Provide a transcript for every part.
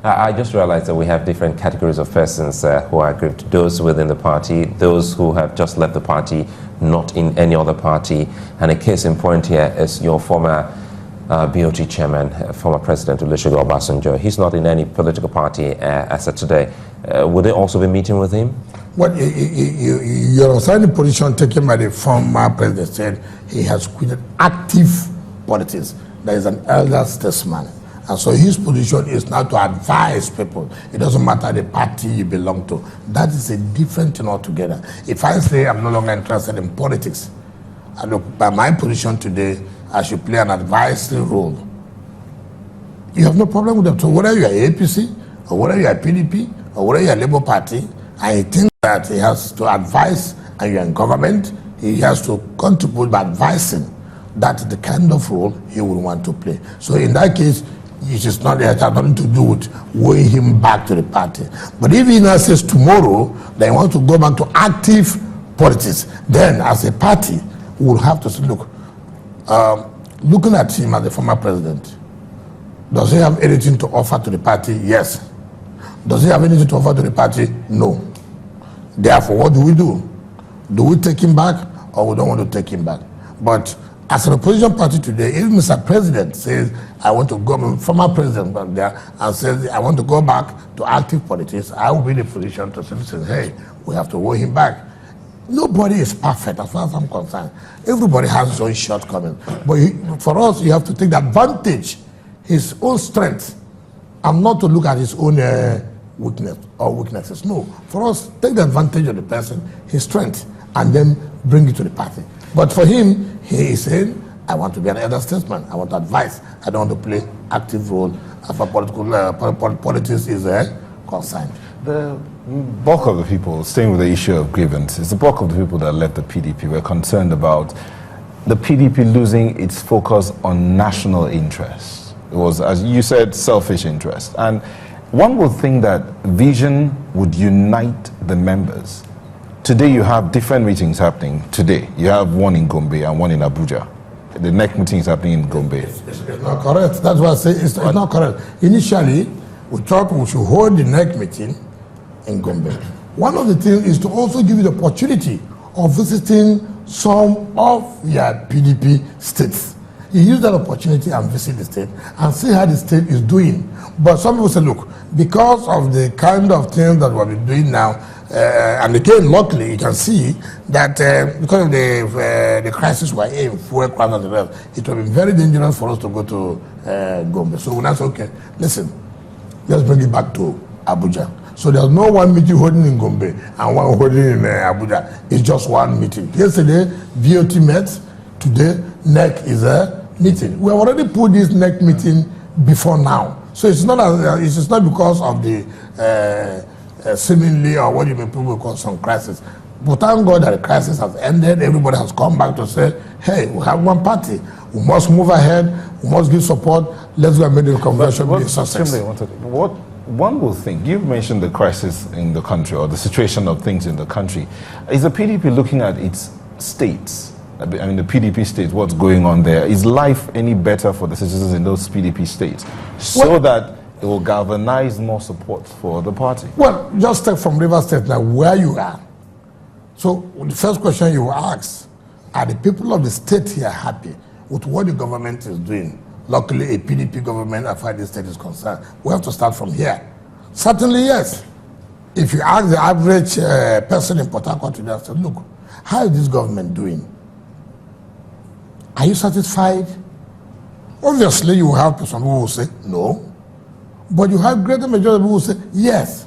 I just realized that we have different categories of persons who are aggrieved. Those within the party, those who have just left the party, not in any other party. And a case in point here is your former BOT chairman, former President Olusegun Obasanjo. He's not in any political party as of today. Would they also be meeting with him? Well, your outstanding position taken by the former president said he has quitted active politics. There is an elder statesman. And so his position is now to advise people. It doesn't matter the party you belong to. That is a different thing altogether. If I say I'm no longer interested in politics, I look, by my position today, I should play an advisory role. You have no problem with that. So whether you are APC, or whether you are PDP, or whether you are Labour Party, I think that he has to advise, and you are in government, he has to contribute by advising. That's the kind of role he will want to play. So in that case, it is not, it has nothing to do with weighing him back to the party. But if he now says tomorrow that he wants to go back to active politics, then as a party, we will have to say, look, looking at him as the former president, does he have anything to offer to the party? Yes. Does he have anything to offer to the party? No. Therefore, what do we do? Do we take him back or we don't want to take him back? But as an opposition party today, if Mr. President says, I want to go, former president back there, and says, I want to go back to active politics, I will be in a position to say, hey, we have to weigh him back. Nobody is perfect as far as I'm concerned. Everybody has his own shortcomings. But for us, you have to take the advantage, his own strength, and not to look at his own weakness or weaknesses. No, for us, take the advantage of the person, his strength, and then bring it to the party. But for him, he is saying, I want to be an elder statesman. I want to advise. I don't want to play active role as far as politics is concerned. The bulk of the people, staying with the issue of grievances, the bulk of the people that left the PDP were concerned about the PDP losing its focus on national interests. It was, as you said, selfish interest. And one would think that vision would unite the members. Today you have different meetings happening. Today you have one in Gombe and one in Abuja. The next meeting is happening in Gombe. It's not correct. That's why I say it's not correct. Initially, we thought we should hold the next meeting in Gombe. One of the things is to also give you the opportunity of visiting some of your PDP states. You use that opportunity and visit the state and see how the state is doing. But some people say, look, because of the kind of things that we've been doing now, and again, luckily, you can see that because of the crisis we're in, fuel crisis and the rest, it would have been very dangerous for us to go to Gombe. So when I said, okay, listen, let's bring it back to Abuja. So there's no one meeting holding in Gombe and one holding in Abuja. It's just one meeting. Yesterday, BOT met. Today, NEC is a meeting. We have already put this NEC meeting before now. So it's not because of the seemingly or what you may people call some crisis. But thank God that the crisis has ended. Everybody has come back to say, hey, we have one party. We must move ahead. We must give support. Let's go and make the conversion be a success. What one will think, you've mentioned the crisis in the country or the situation of things in the country. Is the PDP looking at its states? I mean, the PDP states, what's going on there? Is life any better for the citizens in those PDP states so that it will galvanize more support for the party? Well, just take from Rivers State now where you are. So the first question you will ask, are the people of the state here happy with what the government is doing? Luckily, a PDP government, as far as the state is concerned, we have to start from here. Certainly, yes. If you ask the average person in Port Harcourt today, say, look, how is this government doing? Are you satisfied? Obviously, you have some people who say no. But you have greater majority of people who say yes.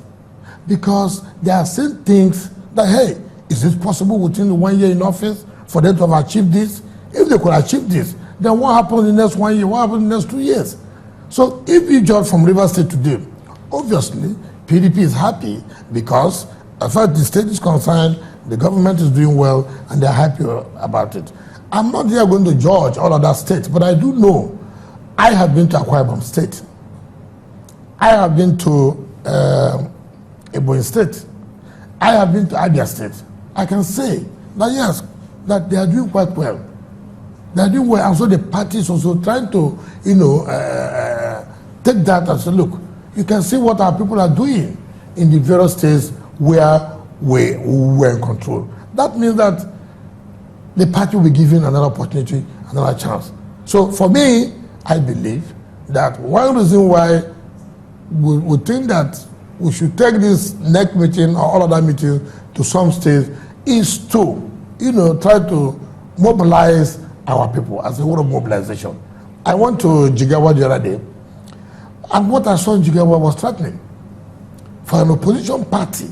Because they are saying things that, hey, is it possible within 1 year in office for them to have achieved this? If they could achieve this, then what happens in the next 1 year? What happens in the next 2 years? So if you judge from Rivers State today, obviously, PDP is happy because as far as the state is concerned, the government is doing well and they're happy about it. I'm not here going to judge all other states, but I do know I have been to Akwa Ibom State. I have been to Ebonyi State. I have been to Abia State. I can say that yes, that they are doing quite well. They are doing well, and so the party is also trying to, take that and say, look, You can see what our people are doing in the various states where we were in control. That means that the party will be given another opportunity, another chance. So for me, I believe that one reason why we think that we should take this next meeting or all other meetings to some states is to, try to mobilize our people as a whole of mobilization. I went to Jigawa the other day, and what I saw in Jigawa was threatening. For an opposition party,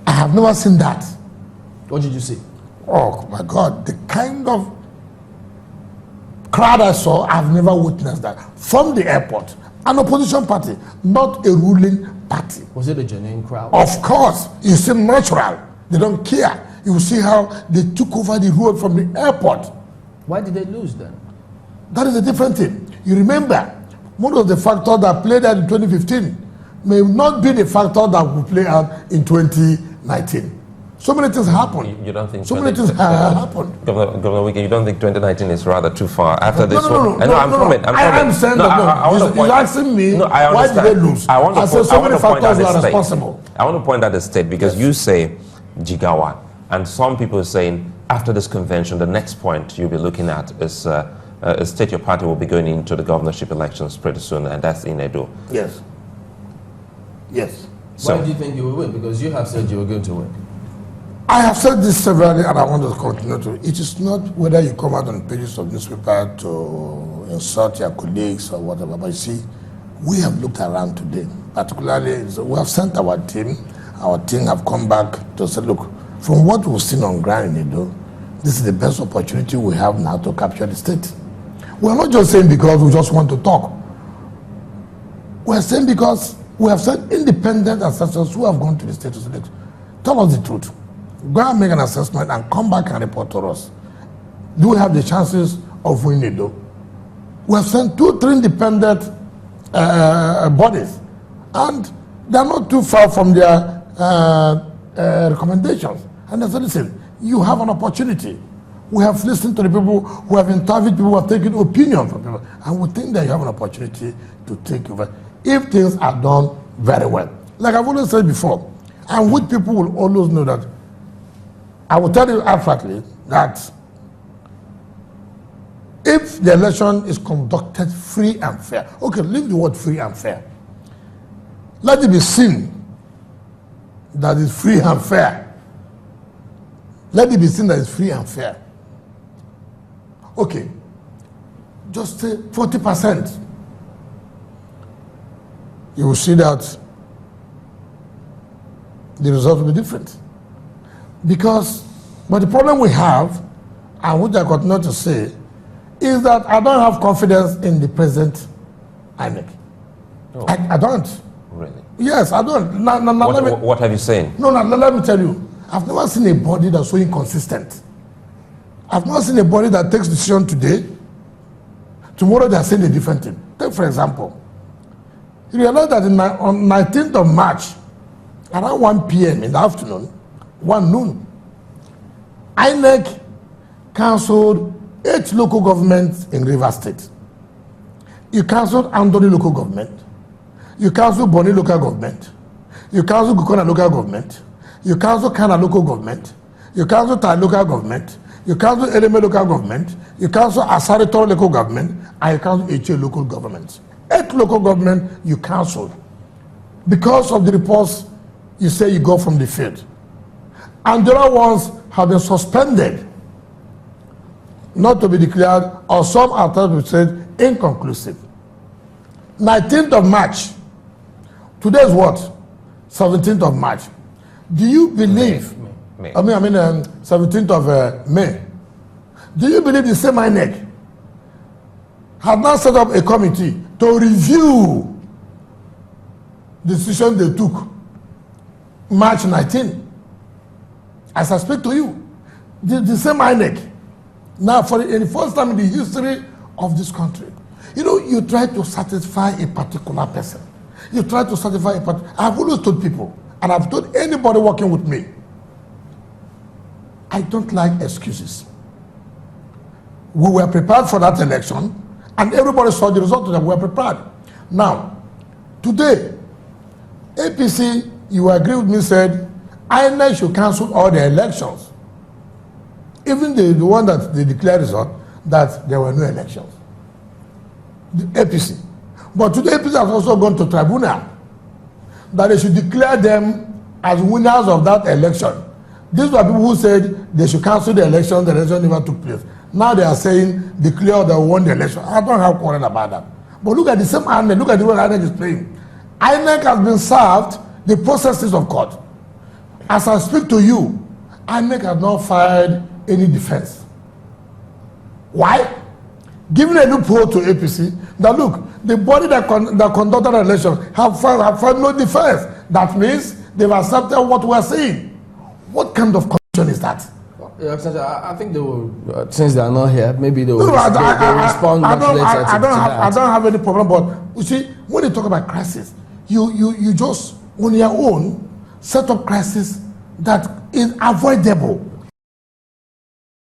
I have never seen that. What did you see? Oh my God, the kind of crowd I saw, I've never witnessed that. From the airport, an opposition party, not a ruling party. Was it a genuine crowd? Of course, it seemed natural. They don't care. You see how they took over the road from the airport. Why did they lose then? That is a different thing. You remember, one of the factors that played out in 2015 may not be the factor that will play out in 2019. So many things happened. You don't think so many things happened? Governor Wike, you don't think 2019 is rather too far after this No, one? I'm from it. I understand that. He's asking me why did they lose? I said so many factors are responsible. I want to point out the state because you say Jigawa, and some people are saying after this convention, the next point you'll be looking at is a state your party will be going into the governorship elections pretty soon, and that's in Edo. Yes. Yes. So, why do you think you will win? Because you have said you were going to win. I have said this severally, and I want to continue to. It is not whether you come out on pages of newspaper to insult your colleagues or whatever, but you see, we have looked around today, particularly, we have sent our team have come back to say, look, from what we've seen on ground in Edo, this is the best opportunity we have now to capture the state. We're not just saying because we just want to talk. We're saying because we have sent independent assessors who have gone to the state to say, tell us the truth. Go and make an assessment and come back and report to us. Do we have the chances of winning Edo? We have sent 2-3 independent bodies, and they're not too far from their recommendations. And they said, listen, you have an opportunity. We have listened to the people who have interviewed people who have taken opinion from people, and we think that you have an opportunity to take over if things are done very well. Like I've always said before, and which people will always know that, I will tell you outrightly that if the election is conducted free and fair, okay, leave the word free and fair. Let it be seen that it's free and fair. Let it be seen that it's free and fair. Okay, just say 40%. You will see that the result will be different. But the problem we have, and which I continue to say, is that I don't have confidence in the present INEC. Oh. I don't. Really? Yes, I don't. What have you seen? No, let me tell you. I've never seen a body that's so inconsistent. I've never seen a body that takes decision today. Tomorrow they are saying a different thing. Take for example, you realize that on 19th of March, around 1 p.m. in the afternoon, 1 noon, INEC cancelled 8 local governments in Rivers State. You cancelled Andoni local government. You cancelled Boni local government. You cancelled Gukona local government. You cancelled Kana local government. You cancelled Tai local government. You cancelled Eleme local government. You cancelled Asaritor local government. And you cancelled Eche local government. 8 local government you cancelled. Because of the reports, you say you go from the field. And the other ones have been suspended, not to be declared, or some are to be said inconclusive. 19th of March, today is what? 17th of March. Do you believe, May. 17th of May, do you believe the same INEC have now set up a committee to review the decision they took March 19? As I speak to you, the same INEC, now for the first time in the history of this country, you try to satisfy a particular person. You try to satisfy a particular. I've always told people, and I've told anybody working with me, I don't like excuses. We were prepared for that election, and everybody saw the result of that. We were prepared. Now, today, APC, you agree with me, said INEC should cancel all the elections. Even the one that they declared result, that there were no elections. The APC. But today, APC has also gone to tribunal that they should declare them as winners of that election. These were people who said they should cancel the election never took place. Now they are saying declare that won the election. I don't have quarrel about that. But look at the same INEC, look at the way INEC is playing. INEC has been served the processes of court. As I speak to you, INEC has not filed any defense. Why? Giving a loophole to APC that look, the body that conducted the election have filed no defense. That means they've accepted what we're saying. What kind of condition is that? I think they will, since they are not here, maybe they will respond much later to that. I don't have any problem, but you see, when you talk about crisis, you just, on your own, set up crisis that is avoidable.